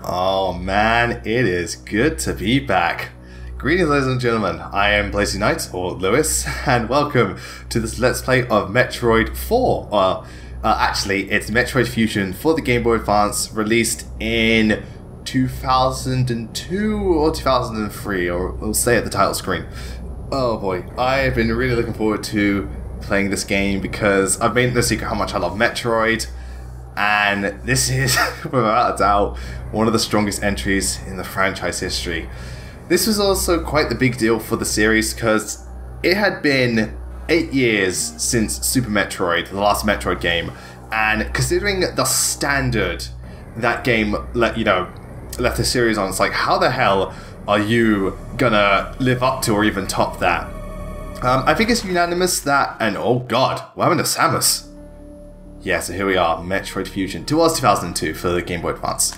Oh man, it is good to be back. Greetings ladies and gentlemen, I am Blazy Knight, or Lewis, and welcome to this Let's Play of Metroid 4. Actually, it's Metroid Fusion for the Game Boy Advance, released in 2002 or 2003, or we'll say at the title screen. Oh boy, I've been really looking forward to playing this game because I've made no secret how much I love Metroid. And this is, without a doubt, one of the strongest entries in the franchise history. This was also quite the big deal for the series because it had been 8 years since Super Metroid, the last Metroid game, and considering the standard that game left the series on, it's like, how the hell are you gonna live up to or even top that? I think it's unanimous that, and oh god, what happened to Samus? Yeah, so here we are, Metroid Fusion. It was 2002 for the Game Boy Advance.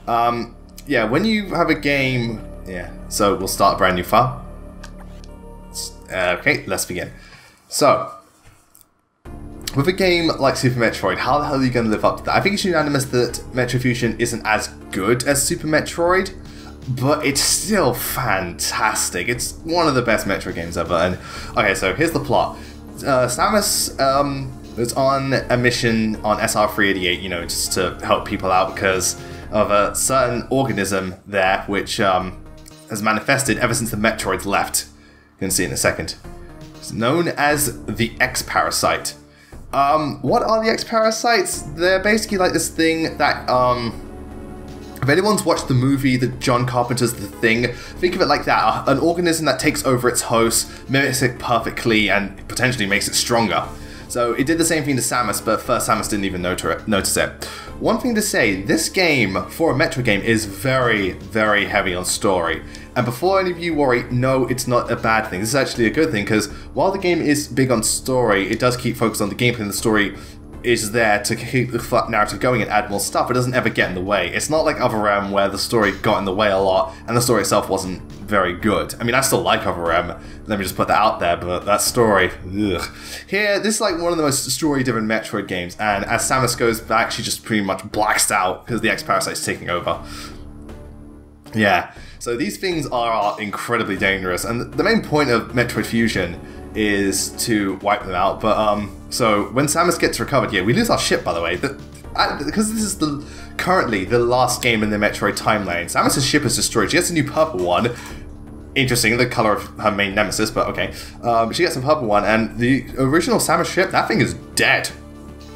Yeah, when you have a game... Yeah, so we'll start a brand new file. Okay, let's begin. So, with a game like Super Metroid, how the hell are you going to live up to that? I think it's unanimous that Metroid Fusion isn't as good as Super Metroid, but it's still fantastic. It's one of the best Metroid games ever. And okay, so here's the plot. Samus... was on a mission on SR-388, you know, just to help people out because of a certain organism there, which has manifested ever since the Metroids left. You can see in a second. It's known as the X-Parasite. What are the X-Parasites? They're basically like this thing that, if anyone's watched the movie, the John Carpenter's The Thing, think of it like that. An organism that takes over its host, mimics it perfectly, and potentially makes it stronger. So it did the same thing to Samus, but first Samus didn't even notice it. One thing to say, this game, for a Metroid game, is very, very heavy on story. And before any of you worry, no, it's not a bad thing. This is actually a good thing, because while the game is big on story, it does keep focused on the gameplay, and the story is there to keep the narrative going and add more stuff. It doesn't ever get in the way. It's not like Other M where the story got in the way a lot and the story itself wasn't very good. I mean, I still like Other M, let me just put that out there, but that story, ugh. Here, this is like one of the most story-driven Metroid games, and as Samus goes back, she just pretty much blacks out because the X-Parasite's taking over. Yeah, so these things are incredibly dangerous, and the main point of Metroid Fusion is to wipe them out, but so when Samus gets recovered, yeah, we lose our ship, by the way, because this is currently the last game in the Metroid timeline. Samus' ship is destroyed. She gets a new purple one. Interesting, the color of her main nemesis, but okay. She gets a purple one, and the original Samus ship, that thing is dead.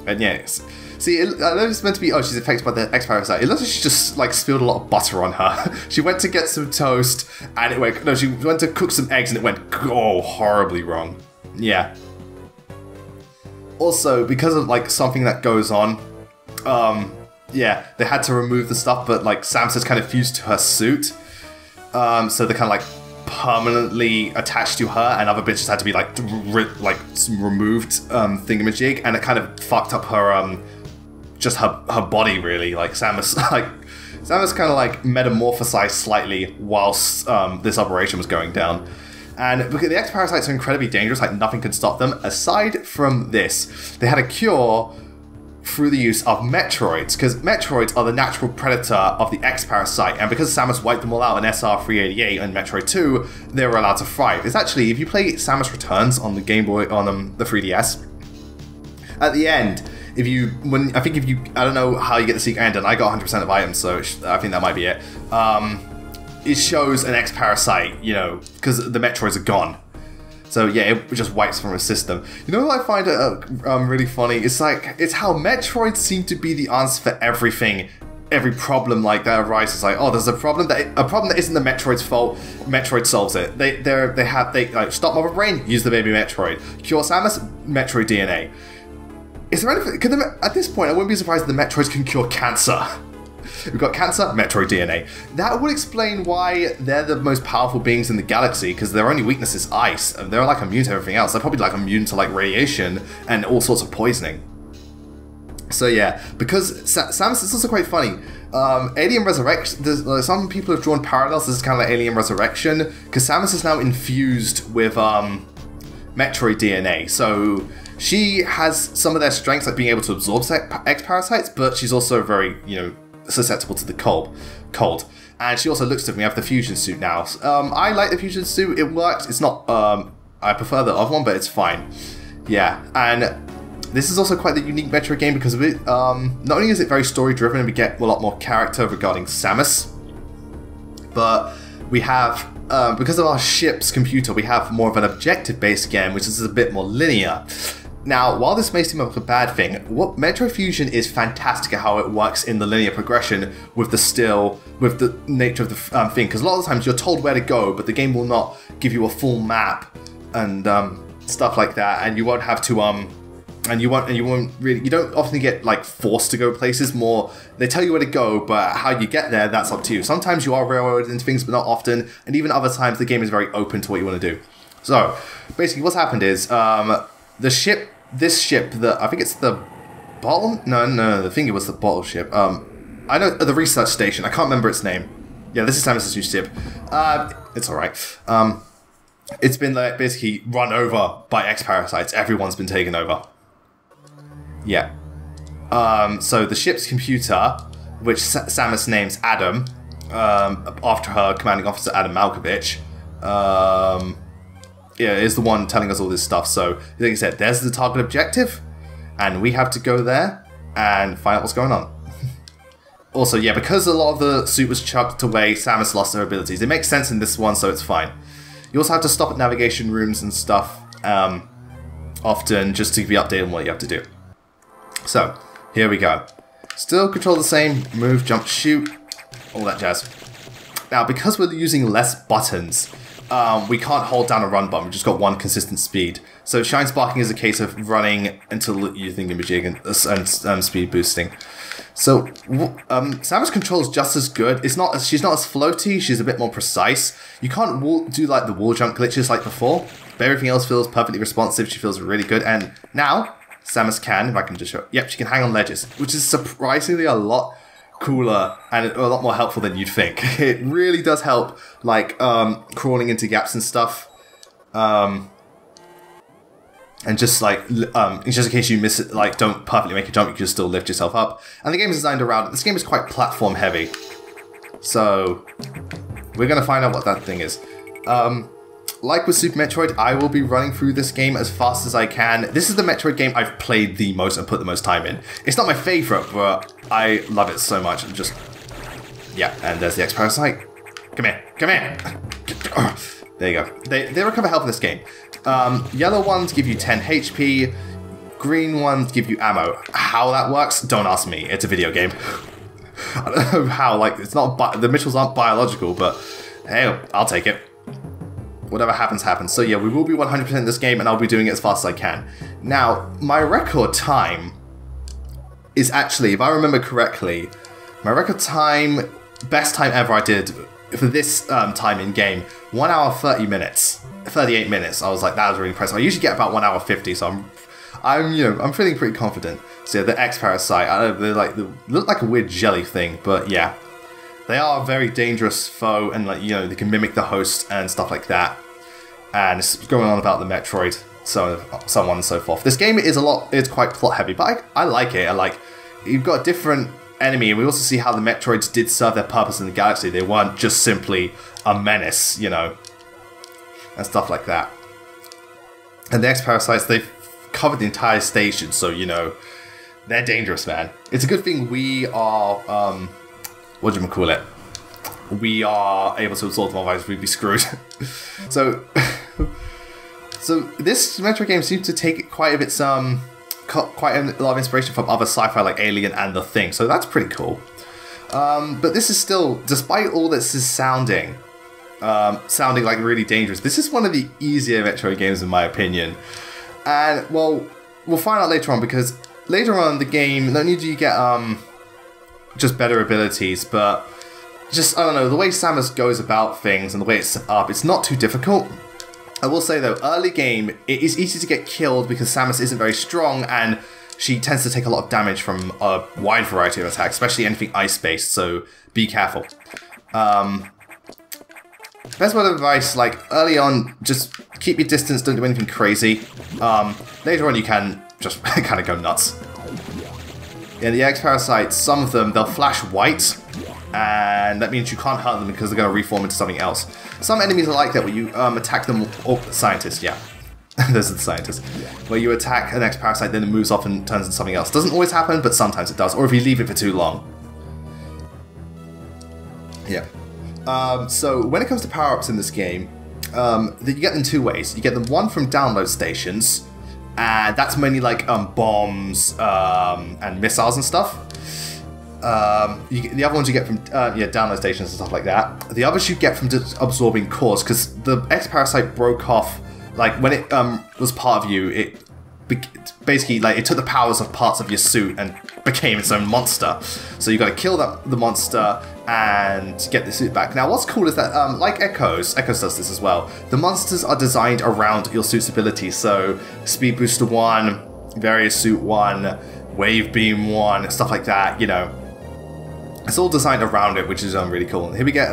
And yes, see, I know it's meant to be, oh, she's affected by the X-Parasite. It looks like she just, like, spilled a lot of butter on her. She went to get some toast, and it went, no, she went to cook some eggs, and it went, oh, horribly wrong. Yeah. Also, because of, like, something that goes on, yeah, they had to remove the stuff, but, like, Samus is kind of fused to her suit. So they're kind of, like, permanently attached to her, and other bits just had to be, like, removed, thingamajig, and it kind of fucked up her, just her body, really. Like, Samus kind of, like, metamorphosized slightly whilst, this operation was going down. And because the X-Parasites are incredibly dangerous, like, nothing could stop them. Aside from this, they had a cure through the use of Metroids, because Metroids are the natural predator of the X-Parasite, and because Samus wiped them all out in SR-388 and Metroid 2, they were allowed to thrive. It's actually, if you play Samus Returns on the Game Boy, on the 3DS, at the end, I don't know how you get the secret end, and I got 100% of items, so I think that might be it. It shows an X-Parasite, you know, because the Metroids are gone. So yeah, it just wipes from a system. You know what I find really funny? It's like, it's how Metroids seem to be the answer for everything. Every problem like that arises, like, oh, there's a problem that isn't the Metroid's fault. Metroid solves it. They like, stop Mother Brain, use the baby Metroid. Cure Samus, Metroid DNA. Is there anything? At this point, I wouldn't be surprised if the Metroids can cure cancer. We've got cancer, Metroid DNA. That would explain why they're the most powerful beings in the galaxy, because their only weakness is ice, and they're like immune to everything else. They're probably like immune to like radiation and all sorts of poisoning. So yeah, because Samus is also quite funny. Alien Resurrection, some people have drawn parallels. This is kind of like Alien Resurrection, because Samus is now infused with Metroid DNA. So she has some of their strengths, like being able to absorb X-Parasites, but she's also very, you know, susceptible to the cold. And she also looks at me. I have the fusion suit now. I like the fusion suit. It works. It's not. I prefer the other one, but it's fine. Yeah, and this is also quite the unique Metroid game because of it. Not only is it very story driven, and we get a lot more character regarding Samus, but we have because of our ship's computer, we have more of an objective-based game, which is a bit more linear. Now, while this may seem like a bad thing, what Metroid Fusion is fantastic at how it works in the linear progression with the nature of the thing. Because a lot of the times you're told where to go, but the game will not give you a full map and stuff like that, and you won't have to you don't often get like forced to go places. More, they tell you where to go, but how you get there, that's up to you. Sometimes you are railroaded into things, but not often, and even other times the game is very open to what you want to do. So basically, what's happened is this ship, I think it's the bottle. No, I think it was the bottle ship. I know the research station. I can't remember its name. Yeah, this is Samus' new ship. It's all right. It's been like basically run over by Parasites. Everyone's been taken over. Yeah. So the ship's computer, which Samus names Adam, after her commanding officer Adam Malkovich, yeah, is the one telling us all this stuff. So, like I said, there's the target objective, and we have to go there and find out what's going on. Also, yeah, because a lot of the suit was chucked away, Samus lost her abilities. It makes sense in this one, so it's fine. You also have to stop at navigation rooms and stuff, often, just to be updated on what you have to do. So, here we go. Still control the same, move, jump, shoot, all that jazz. Now, because we're using less buttons, we can't hold down a run button, we've just got one consistent speed. So Shine Sparking is a case of running until you think you're jigging and speed boosting. So Samus control is just as good. She's not as floaty, she's a bit more precise. You can't do like the wall jump glitches like before, but everything else feels perfectly responsive, she feels really good. And now, Samus can, if I can just show, yep, she can hang on ledges, which is surprisingly a lot cooler and a lot more helpful than you'd think. It really does help, like crawling into gaps and stuff, and just like just in case you miss it, like don't perfectly make a jump, you can still lift yourself up. And the game is designed around this game is quite platform heavy, so we're gonna find out what that thing is. Like with Super Metroid, I will be running through this game as fast as I can. This is the Metroid game I've played the most and put the most time in. It's not my favourite, but I love it so much. And just, yeah, and there's the Parasite. Come here, come here. There you go. They recover health in this game. Yellow ones give you 10 HP. Green ones give you ammo. How that works, don't ask me. It's a video game. I don't know how, like, it's not, the Mitchells aren't biological, but hey, I'll take it. Whatever happens, happens. So yeah, we will be 100% in this game, and I'll be doing it as fast as I can. Now, my record time is actually, if I remember correctly, my record time, best time ever I did for this time in game, 1 hour 30 minutes, 38 minutes. I was like, that was really impressive. I usually get about 1 hour 50, so I'm feeling pretty confident. So yeah, the Parasite, I don't know, they look like a weird jelly thing, but yeah. They are a very dangerous foe, and like, you know, they can mimic the host and stuff like that. And it's going on about the Metroid, so on and so forth. This game is it's quite plot heavy, but I like it. You've got a different enemy, and we also see how the Metroids did serve their purpose in the galaxy. They weren't just simply a menace, you know, and stuff like that. And the Parasites, they've covered the entire station, so you know, they're dangerous, man. It's a good thing we are what do you call it? We are able to absorb them, otherwise we'd be screwed. So this Metroid game seems to take quite a lot of inspiration from other sci-fi like Alien and The Thing, so that's pretty cool. But this is still, despite all this is sounding like really dangerous, this is one of the easier Metroid games in my opinion. And well, we'll find out later on, because later on in the game, not only do you get just better abilities, but just, I don't know, the way Samus goes about things and the way it's set up, it's not too difficult. I will say though, early game, it is easy to get killed because Samus isn't very strong and she tends to take a lot of damage from a wide variety of attacks, especially anything ice-based, so be careful. Best word of advice, like, early on, just keep your distance, don't do anything crazy. Later on you can just kind of go nuts. In the X-Parasites, some of them, they'll flash white, and that means you can't hurt them because they're going to reform into something else. Some enemies are like that, where you attack them, or scientists, yeah. Those are the scientists. Where you attack an X-Parasite, then it moves off and turns into something else. Doesn't always happen, but sometimes it does, or if you leave it for too long. Yeah. So when it comes to power-ups in this game, you get them two ways. You get them one from download stations, and that's mainly like bombs and missiles and stuff. The other ones you get from download stations and stuff like that. The others you get from just absorbing cores, because the X-Parasite broke off, like when it was part of you, it basically like it took the powers of parts of your suit and became its own monster. So you got to kill the monster and get the suit back. Now what's cool is that like Echoes does this as well. The monsters are designed around your suit's abilities. So Speed Booster 1, Various Suit 1, Wave Beam 1, stuff like that, you know. It's all designed around it, which is really cool. And here we get,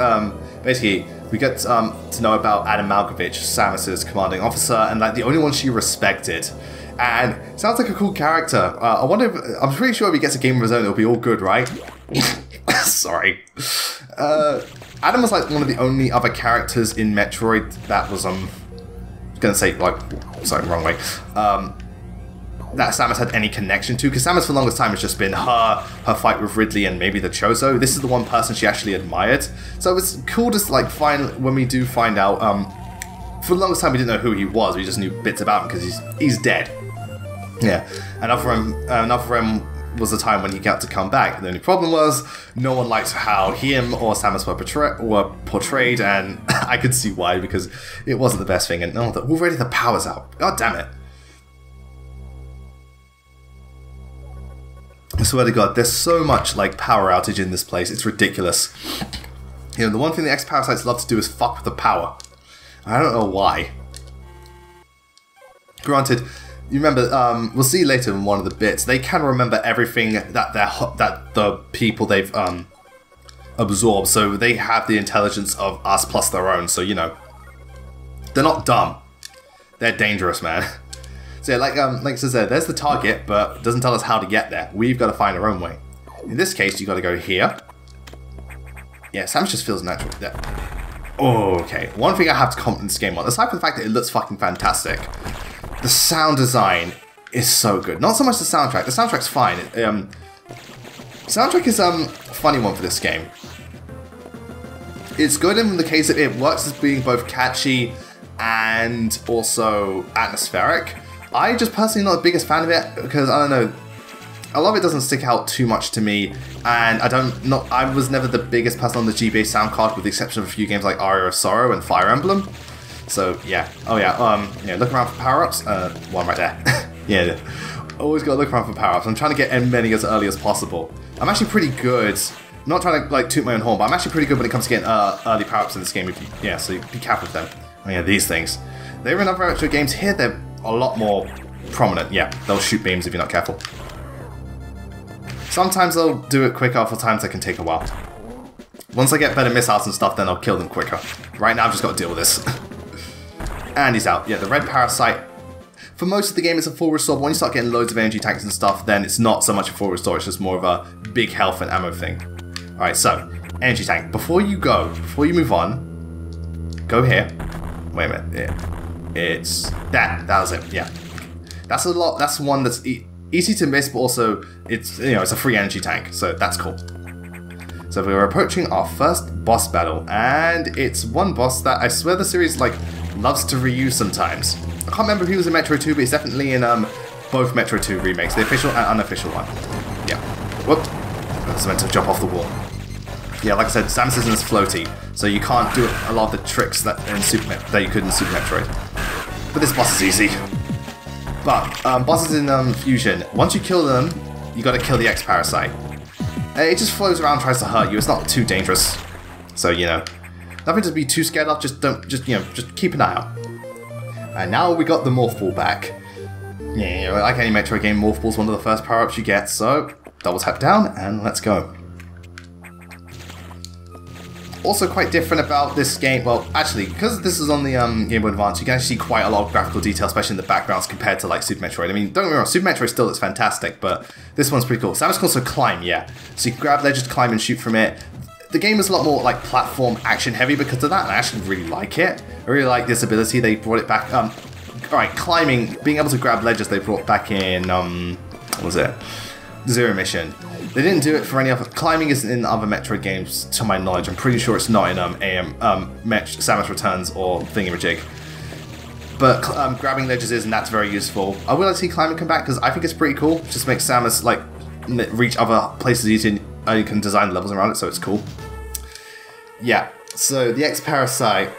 basically, we get to know about Adam Malkovich, Samus's commanding officer, and like the only one she respected. And sounds like a cool character. I wonder if, I'm pretty sure if he gets a game of his own, it'll be all good, right? Sorry. Adam was like one of the only other characters in Metroid that was, gonna say, like, sorry, wrong way. That Samus had any connection to, because Samus for the longest time has just been her fight with Ridley and maybe the Chozo. This is the one person she actually admired. So it's cool to like find, when we do find out, for the longest time we didn't know who he was, we just knew bits about him because he's dead. Yeah, and Upharim was the time when he got to come back. The only problem was, no one liked how him or Samus were portrayed, and I could see why, because it wasn't the best thing, and already the power's out. God damn it. I swear to God, there's so much like power outage in this place, it's ridiculous. You know, the one thing the X-Parasites love to do is fuck with the power. I don't know why. Granted, you remember, we'll see later in one of the bits, they can remember everything that the people they've absorbed, so they have the intelligence of us plus their own, so you know, they're not dumb. They're dangerous, man. So yeah, like it says there's the target, but it doesn't tell us how to get there. We've got to find our own way. In this case, you got to go here. Yeah, Samus just feels natural. There. Oh, okay. One thing I have to compliment this game on, aside from the fact that it looks fucking fantastic, the sound design is so good. Not so much the soundtrack. The soundtrack's fine. Soundtrack is a funny one for this game. It's good in the case that it works as being both catchy and also atmospheric. I just personally not the biggest fan of it because, I don't know, a lot of it doesn't stick out too much to me, and I was never the biggest person on the GBA sound card, with the exception of a few games like Aria of Sorrow and Fire Emblem. So yeah, oh yeah, look around for power-ups. One right there. Yeah, always gotta look around for power-ups. I'm trying to get as many as early as possible. I'm actually pretty good. I'm not trying to like toot my own horn, but I'm actually pretty good when it comes to getting early power-ups in this game. Yeah, so be careful with them. Oh yeah, these things. They were in other Metroid games. Here they're a lot more prominent. Yeah, they'll shoot beams if you're not careful. Sometimes they'll do it quicker, other times they can take a while. Once I get better missiles and stuff, then I'll kill them quicker. Right now I've just got to deal with this. And he's out. Yeah, the red Parasite. For most of the game it's a full restore, but when you start getting loads of energy tanks and stuff, then it's not so much a full restore, it's just more of a big health and ammo thing. Alright, so, energy tank. Before you move on, go here. Wait a minute. Yeah. It's that was it. Yeah, that's a lot. That's one that's easy to miss, but also it's it's a free energy tank, so that's cool. So we're approaching our first boss battle, and it's one boss that I swear the series like loves to reuse sometimes. I can't remember if he was in Metroid 2, but he's definitely in both Metroid 2 remakes, the official and unofficial one. Yeah. Whoop! I was meant to jump off the wall. Yeah, like I said, Samus isn't as floaty, so you can't do a lot of the tricks that you could in Super Metroid. But this boss is easy. But bosses in Fusion, once you kill them, you got to kill the X-Parasite. It just flows around, tries to hurt you. It's not too dangerous, so nothing to be too scared of. Just keep an eye out. And now we got the Morph Ball back. Yeah, like any Metroid game, Morph Ball's one of the first power-ups you get. So double tap down and let's go. also quite different about this game, well, actually, because this is on the Game Boy Advance, you can actually see quite a lot of graphical detail, especially in the backgrounds compared to like Super Metroid. I mean, don't get me wrong, Super Metroid still looks fantastic, but this one's pretty cool. Samus can also climb, yeah. So you can grab ledges to climb and shoot from it. The game is a lot more like platform action heavy because of that, and I actually really like it. I really like this ability. They brought it back. Alright, climbing, being able to grab ledges they brought back in, what was it? Zero Mission. They didn't do it for any other. Climbing isn't in other Metroid games, to my knowledge. I'm pretty sure it's not in Samus Returns or Thingamajig. But grabbing ledges is, and that's very useful. I would like to see climbing come back because I think it's pretty cool. It just makes Samus like reach other places easier. You can design levels around it, so it's cool. Yeah. So the Parasite.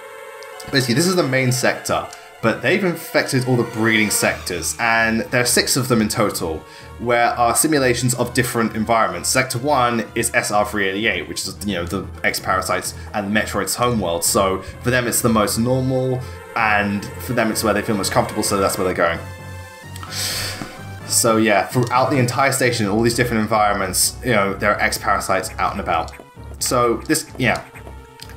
Basically, this is the main sector, but they've infected all the breeding sectors, and there are 6 of them in total, where are simulations of different environments. Sector 1 is SR388, which is, you know, the Parasites and Metroid's homeworld. So for them, it's the most normal, and for them, it's where they feel most comfortable. So that's where they're going. So yeah, throughout the entire station, all these different environments, you know, there are Parasites out and about. So this, yeah,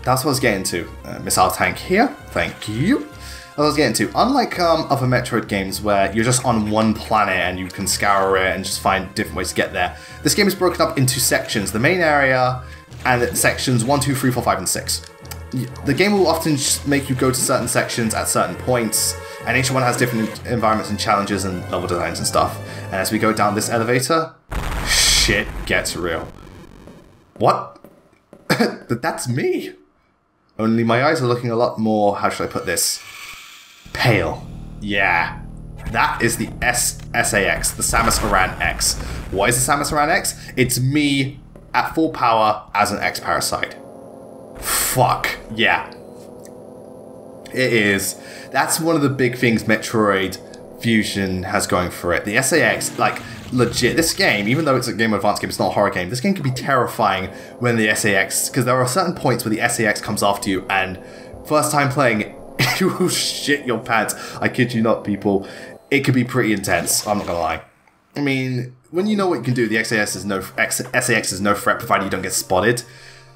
that's what I was getting to. Missile tank here, thank you. I was getting to, unlike other Metroid games where you're just on one planet and you can scour it and just find different ways to get there, this game is broken up into sections. The main area and sections 1, 2, 3, 4, 5, and 6. The game will often just make you go to certain sections at certain points, and each one has different environments and challenges and level designs and stuff. And as we go down this elevator, shit gets real. What? That's me! Only my eyes are looking a lot more, how should I put this? Pale. Yeah. That is the SAX, the Samus Aran X. What is the Samus Aran X? It's me at full power as an Parasite. Fuck. Yeah. It is. That's one of the big things Metroid Fusion has going for it. The SAX, like, legit, this game, even though it's a Game Boy Advance game, it's not a horror game, this game can be terrifying when the SAX, because there are certain points where the SAX comes after you, and first time playing, you will shit your pants. I kid you not, people. It could be pretty intense, I'm not gonna lie. I mean, when you know what you can do, the SAX is no threat, provided you don't get spotted.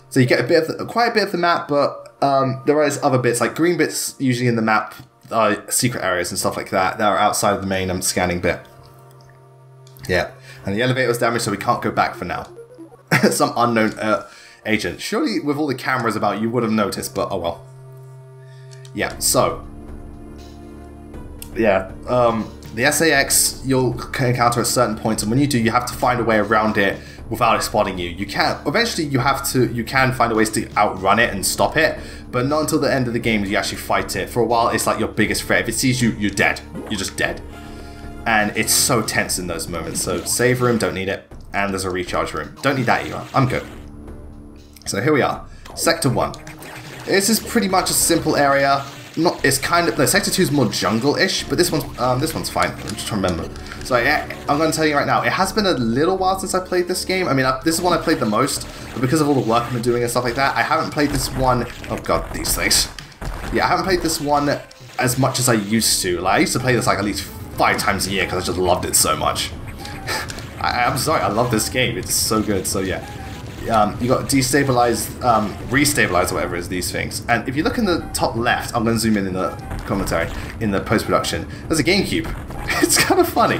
So you get quite a bit of the map, but there is other bits, like green bits usually in the map, secret areas and stuff like that, that are outside of the main scanning bit. Yeah, and the elevator was damaged, so we can't go back for now. Some unknown agent. Surely with all the cameras about, you would have noticed, but oh well. Yeah, so. Yeah, the SAX you'll encounter at certain points, and when you do, you have to find a way around it without it spotting you. You can eventually you can find ways to outrun it and stop it, but not until the end of the game do you actually fight it. For a while, it's like your biggest threat. If it sees you, you're dead. You're just dead. And it's so tense in those moments. So save room, don't need it. And there's a recharge room. Don't need that either. I'm good. So here we are. Sector 1. This is pretty much a simple area. It's kind of, no, Sector 2 is more jungle-ish, but this one's fine. I'm just trying to remember. So yeah, I'm going to tell you right now, it has been a little while since I played this game. I mean, this is one I played the most, but because of all the work I've been doing and stuff like that, I haven't played this one. Oh god, these things. Yeah, I haven't played this one as much as I used to. Like, I used to play this like at least 5 times a year because I just loved it so much. I'm sorry, I love this game. It's so good. So yeah. You got destabilize, restabilize, or whatever it is, these things. And if you look in the top left, I'm going to zoom in the commentary, in the post-production, there's a GameCube. It's kind of funny.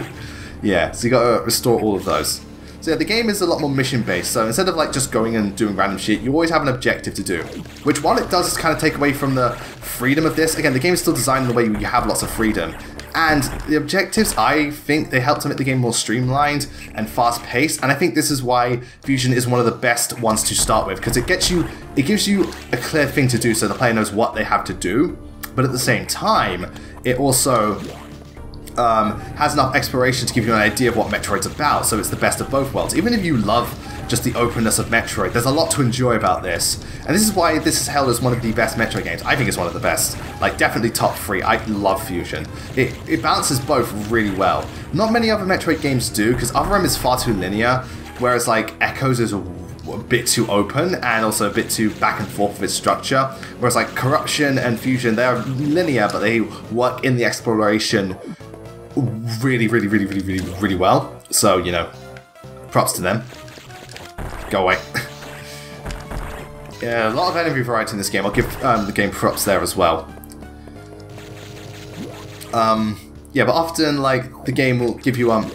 Yeah, so you got to restore all of those. So yeah, the game is a lot more mission-based, so instead of like just going and doing random shit, you always have an objective to do. Which, while it does kind of take away from the freedom of this, again, the game is still designed in a way where you have lots of freedom. And the objectives, I think they help to make the game more streamlined and fast-paced, and I think this is why Fusion is one of the best ones to start with, because it gives you a clear thing to do so the player knows what they have to do, but at the same time, it also has enough exploration to give you an idea of what Metroid's about, so it's the best of both worlds. Even if you love just the openness of Metroid, there's a lot to enjoy about this. And this is why this is held as one of the best Metroid games. I think it's one of the best. Like, definitely top 3. I love Fusion. It balances both really well. Not many other Metroid games do, because Other M is far too linear, whereas like Echoes is a bit too open and also a bit too back and forth with its structure. Whereas like Corruption and Fusion, they are linear, but they work in the exploration really well. So, you know, props to them. Go away. Yeah, a lot of enemy variety in this game. I'll give the game props there as well. Yeah, but often, like, the game will give you an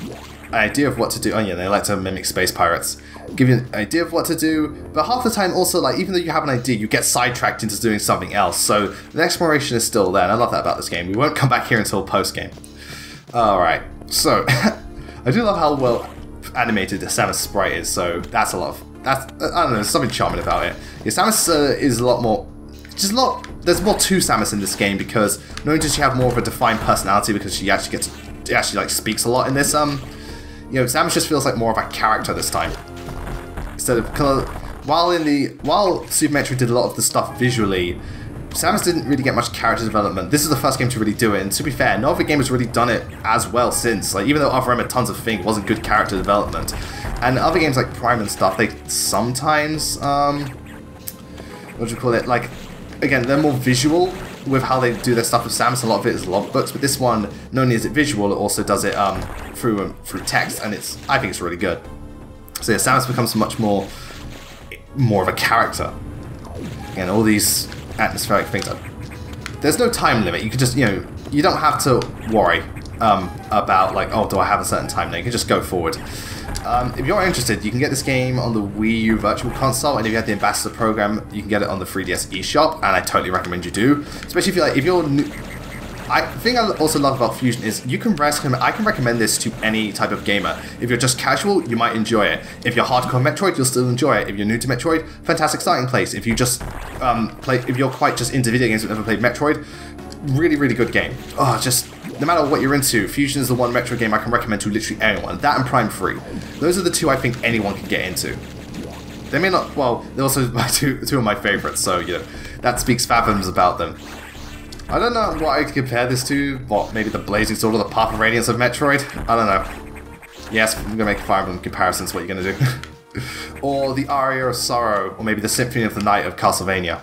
idea of what to do. Oh yeah, they like to mimic space pirates. Give you an idea of what to do, but half the time also, like, even though you have an idea, you get sidetracked into doing something else. So the exploration is still there, and I love that about this game. We won't come back here until post-game. Alright, so, I do love how well animated the Samus sprite is, so that's a lot of... I don't know, there's something charming about it. Yeah, Samus is a lot more... There's more to Samus in this game because not only does she have more of a defined personality because she actually like speaks a lot in this. You know, Samus just feels like more of a character this time. Instead of while Super Metroid did a lot of the stuff visually, Samus didn't really get much character development. This is the first game to really do it, and to be fair, no other game has really done it as well since. Like, even though Other M had tons of things, it wasn't good character development. And other games like Prime and stuff, they sometimes what do you call it? Like, again, they're more visual with how they do their stuff with Samus. A lot of it is logbooks, but this one, not only is it visual, it also does it through text, and I think it's really good. So yeah, Samus becomes much more of a character. Again, all these atmospheric things. There's no time limit. You can just, you know, you don't have to worry about, like, oh, do I have a certain time now? You can just go forward. If you're interested, you can get this game on the Wii U Virtual Console, and if you have the Ambassador program, you can get it on the 3DS eShop, and I totally recommend you do. Especially if you're new. The thing I also love about Fusion is I can recommend this to any type of gamer. If you're just casual, you might enjoy it. If you're hardcore Metroid, you'll still enjoy it. If you're new to Metroid, fantastic starting place. If you just if you're quite just into video games but never played Metroid, really, really good game. Oh, just no matter what you're into, Fusion is the one Metroid game I can recommend to literally anyone. That and Prime 3. Those are the two I think anyone can get into. They may not, well, they're also two of my favorites, so, you know, that speaks fathoms about them. I don't know what I could compare this to. What, maybe the Blazing Sword or the Path of Radiance of Metroid? I don't know. Yes, I'm going to make Fire Emblem comparisons, what you're going to do. Or the Aria of Sorrow, or maybe the Symphony of the Night of Castlevania.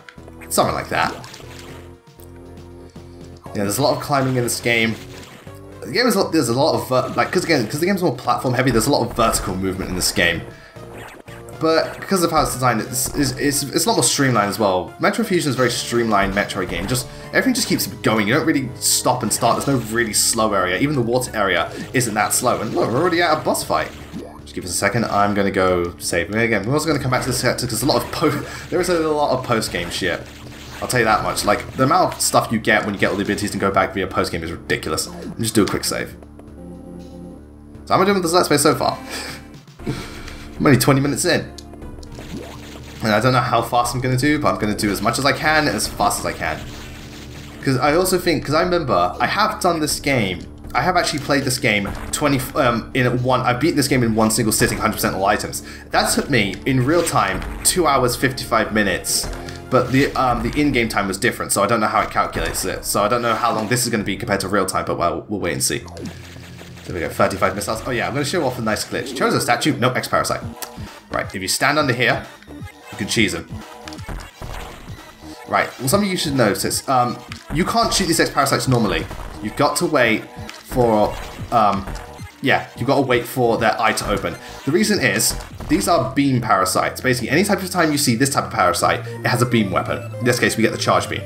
Something like that. Yeah, there's a lot of climbing in this game. The game there's a lot of, because the game's more platform heavy, there's a lot of vertical movement in this game. But because of how it's designed, it's a lot more streamlined as well. Metroid Fusion is a very streamlined Metroid game. Everything just keeps going. You don't really stop and start. There's no really slow area. Even the water area isn't that slow. And look, we're already at a boss fight. Just give us a second. I'm going to go save. Again, we're also going to come back to this sector because there is a lot of post-game shit. I'll tell you that much. Like, the amount of stuff you get when you get all the abilities and go back via post-game is ridiculous. Let me just do a quick save. So how am I doing with this Let's Play so far? I'm only 20 minutes in. And I don't know how fast I'm going to do, but I'm going to do as much as I can, as fast as I can. Because I also think, because I remember, I have done this game, I have actually played this game I've beaten this game in one single sitting, 100% all items. That took me, in real time, 2 hours, 55 minutes. But the in-game time was different, so I don't know how it calculates it. So I don't know how long this is going to be compared to real time, but well, we'll wait and see. There we go, 35 missiles. Oh yeah, I'm going to show off a nice glitch. Chozo statue, nope, X-Parasite. Right, if you stand under here, you can cheese him. Right, well, something you should notice. You can't shoot these X-Parasites normally. You've got to wait for, you've got to wait for their eye to open. The reason is, these are beam parasites. Basically, any type of time you see this type of parasite, it has a beam weapon. In this case, we get the charge beam.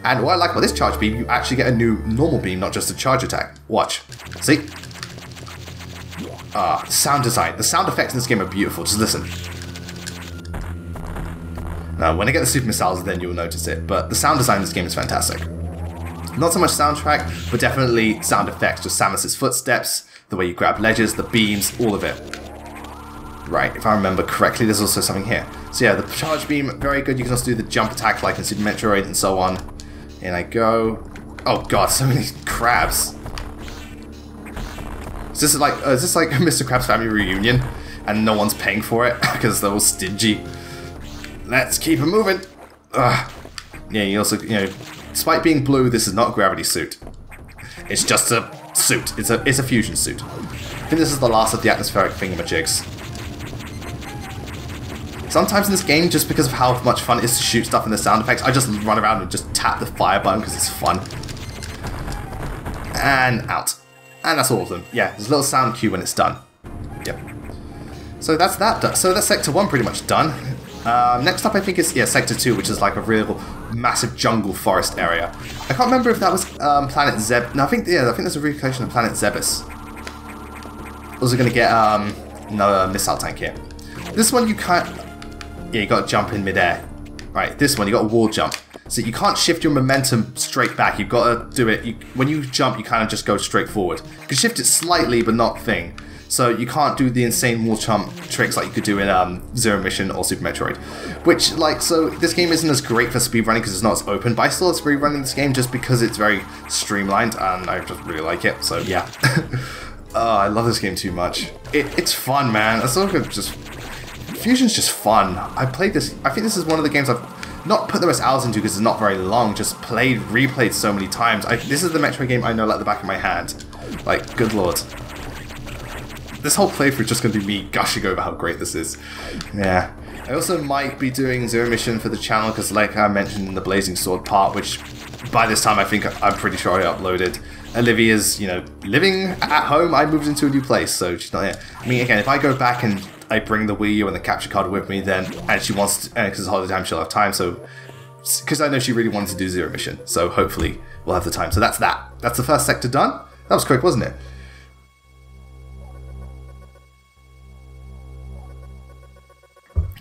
And what I like about this charge beam, you actually get a new normal beam, not just a charge attack. Watch. See? Sound design. The sound effects in this game are beautiful. Just listen. Now, when I get the super missiles, then you'll notice it. But the sound design in this game is fantastic. Not so much soundtrack, but definitely sound effects. Just Samus's footsteps, the way you grab ledges, the beams, all of it. Right, if I remember correctly, there's also something here. So yeah, the charge beam, very good. You can also do the jump attack like in Super Metroid and so on. In I go. Oh god, so many crabs. Is this like a Mr. Krabs family reunion? And no one's paying for it because they're all stingy. Let's keep it moving. Ugh. Yeah, you also, despite being blue, this is not a gravity suit. It's just a suit. It's a fusion suit. I think this is the last of the atmospheric thingamajigs. Sometimes in this game, just because of how much fun it is to shoot stuff in the sound effects, I just run around and just tap the fire button because it's fun. And out. And that's all of them. Yeah, there's a little sound cue when it's done. Yep. So that's that done. So that's Sector 1 pretty much done. Next up, I think is Sector 2, which is like a real massive jungle forest area. I can't remember if that was Planet Zeb. No, I think there's a recreation of Planet Zebus. Also going to get another missile tank here. This one you can't. Yeah, you got to jump in midair. Right, this one you got a wall jump. So you can't shift your momentum straight back. You've got to do it. When you jump, you kind of just go straight forward. You can shift it slightly, but not thing. So you can't do the insane wall jump tricks like you could do in Zero Mission or Super Metroid. Which, like, so this game isn't as great for speedrunning because it's not as open, but I still love speedrunning this game just because it's very streamlined and I just really like it. So yeah. Oh, I love this game too much. It's fun, man. It's sort of just... Fusion's just fun. I played this... I think this is one of the games I've not put the most hours into because it's not very long, just replayed so many times. This is the Metroid game I know like the back of my hand. Like, good lord. This whole playthrough is just going to be me gushing over how great this is. Yeah. I also might be doing Zero Mission for the channel because, like I mentioned in the Blazing Sword part, which by this time I'm pretty sure I uploaded. Olivia's, you know, living at home. I moved into a new place, so she's not here. I mean, again, if I go back and I bring the Wii U and the capture card with me, then, and she wants to, because it's holiday time, she'll have time, so, because I know she really wanted to do Zero Mission, so hopefully we'll have the time. So that's that. That's the first sector done. That was quick, wasn't it?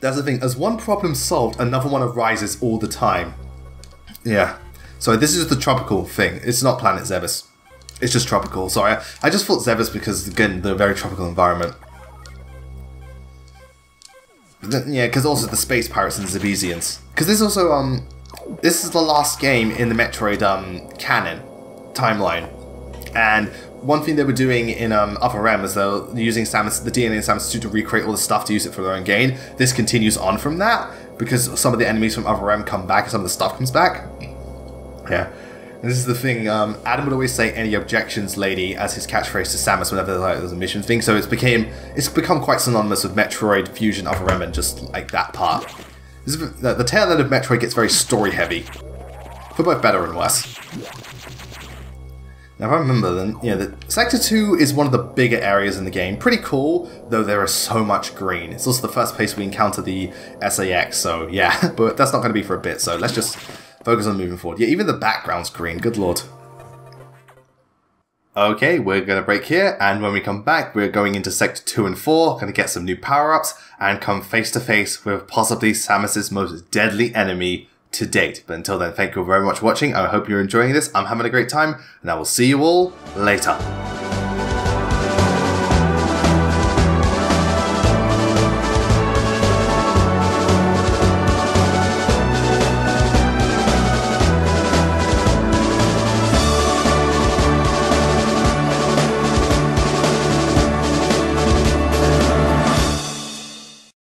That's the thing, as one problem solved, another one arises all the time. Yeah. So this is the tropical thing. It's not Planet Zebus. It's just tropical. Sorry, I just thought Zebus because, again, the very tropical environment. But then, yeah, because also the space pirates and the Zebesians. Because this also, this is the last game in the Metroid canon timeline. And one thing they were doing in Other M is they're using Samus, the DNA in Samus 2 to recreate all the stuff to use it for their own gain. This continues on from that, because some of the enemies from Other M come back and some of the stuff comes back. Yeah. And this is the thing, Adam would always say "any objections, lady" as his catchphrase to Samus whenever there's a mission thing, so it's become quite synonymous with Metroid Fusion, Other M, and just like that part. The tail end of Metroid gets very story heavy, for both better and worse. Now if I remember then, yeah, Sector 2 is one of the bigger areas in the game. Pretty cool, though there is so much green. It's also the first place we encounter the SAX, so yeah, but that's not going to be for a bit, so let's just focus on moving forward. Yeah, even the background's green, good lord. Okay, we're going to break here, and when we come back, we're going into Sector 2 and 4, going to get some new power-ups, and come face to face with possibly Samus's most deadly enemy to date. But until then, thank you very much for watching. I hope you're enjoying this. I'm having a great time, and I will see you all later.